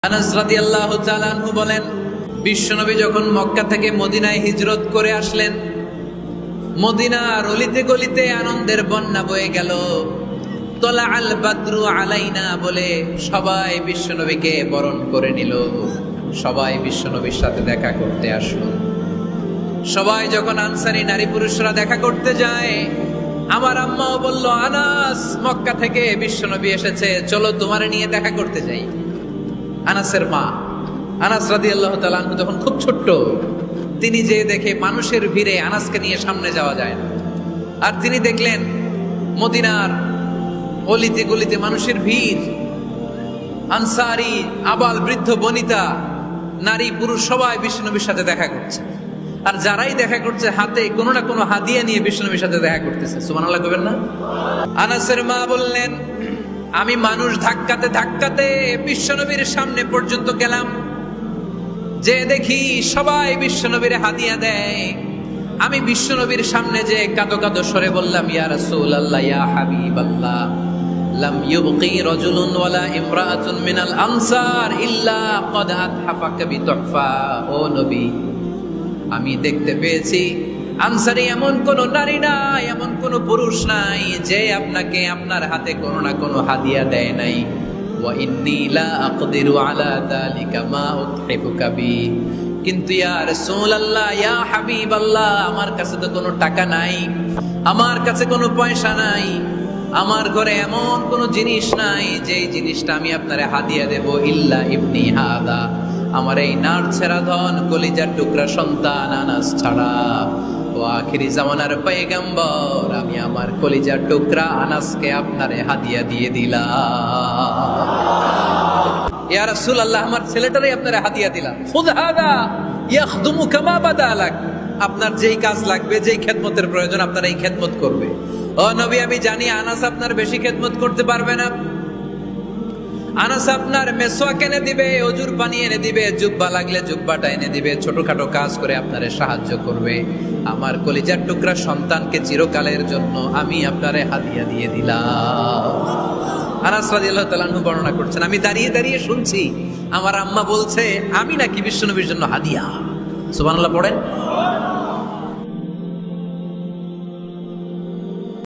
আনাস রাদিয়াল্লাহু তাআলা আনহু বলেন, বিশ্বনবী যখন মক্কা থেকে মদিনায় হিজরত করে আসলেন, মদিনার অলিতে গলিতে আনন্দের বন্যা বয়ে গেল। তলা আল বাদরু আলাইনা বলে সবাই বিশ্বনবীকে বরণ করে নিল, সবাই বিশ্বনবীর সাথে দেখা করতে আসলো। সবাই যখন আনসারী নারী পুরুষরা দেখা করতে যায়, আমার আম্মাও বলল, আনাস, মক্কা থেকে বিশ্বনবী এসেছে, চলো তোমারে নিয়ে দেখা করতে যাই। আনাসের মা আনাস রাদিয়াল্লাহু তাআলা আনহু তখন খুব ছোট্ট, তিনি যে দেখে মানুষের ভিড়ে আনাসকে নিয়ে সামনে যাওয়া যায় না। আর তিনি দেখলেন মদিনার অলিতে গলিতে মানুষের ভিড়, আনসারী আবাল বৃদ্ধ বনিতা নারী পুরুষ সবাই বিশ্বনবীর সাথে দেখা করছে। আর যারাই দেখা করছে হাতে কোনো না কোনো হাদিয়া নিয়ে বিশ্বনবীর সাথে দেখা করতেছে। সুবহানাল্লাহ কইবেন না? আনাসের মা বললেন, আমি মানুষ ধাক্কাতে ধাক্কাতে বিশ্বনবীর সামনে পর্যন্ত গেলাম, যে দেখি সবাই বিশ্বনবীর হাদিয়া দেয়। আমি বিশ্বনবীর সামনে যে কাঁদো কাঁদো স্বরে বললাম, ইয়া রাসূলুল্লাহ, ইয়া হাবিবাল্লাহ, লাম ইউবকি রাজুলুন ওয়ালা ইমরাআতুন মিনাল আনসার ইল্লা ক্বাদ আতহাফাকা বিতুহফা। ও নবী, আমি দেখতে পেয়েছি আনসারী এমন কোন নারী নাই, এমন কোন পুরুষ নাই যে আপনাকে আপনার হাতে কোনো না কোনো হাদিয়া দেয় নাই। ওয়া ইন্নী লা আকদিরু আলা যালিকা মা উতহিফুকা বি। কিন্তু ইয়া রাসূলুল্লাহ, ইয়া হাবিবাল্লাহ, আমার কাছে তো কোনো টাকা নাই, আমার কাছে কোনো পয়সা নাই, আমার ঘরে এমন কোনো জিনিস নাই যে জিনিসটা আমি আপনারে হাদিয়া দেব, ইল্লা ইবনি হাদা, আমার এই নার ছেড়া ধন কলিজার টুকরা সন্তান আনাস ছাড়া। ও আখিরি জামানার পয়গম্বর, আমি আমার কলিজার টুকরা আনাসকে আপনারে হাদিয়া দিয়ে দিলাম। ইয়া রাসূলুল্লাহ, আমার ছেলেটারই আপনারে হাদিয়া দিলাম। খুদ হাদা ইয়াখদুমু কামা বাদা লাক, আপনার যেই কাজ লাগবে, যেই খেদমতের প্রয়োজন, আপনার এই খেদমত করবে। ও নবী, আমি জানি আনাস আপনার বেশি খেদমত করতে পারবে না। আনাস আপনার মেসওয়াক এনে দিবে, অজুর পানি এনে দিবে, জুব্বা লাগলে জুব্বাটা এনে দিবে, ছোটখাটো কাজ করে আপনারে সাহায্য করবে। আমার কলিজার টুকরা সন্তানকে চিরকালের জন্য আমি আপনারে হাদিয়া দিয়ে দিলাম। আনাস রাদিয়াল্লাহু তাআলা আনহু বর্ণনা করছেন, আমি দাঁড়িয়ে দাঁড়িয়ে শুনছি আমার আম্মা বলছে আমি নাকি বিশ্বনবীর জন্য হাদিয়া। সুবহানাল্লাহ পড়েন।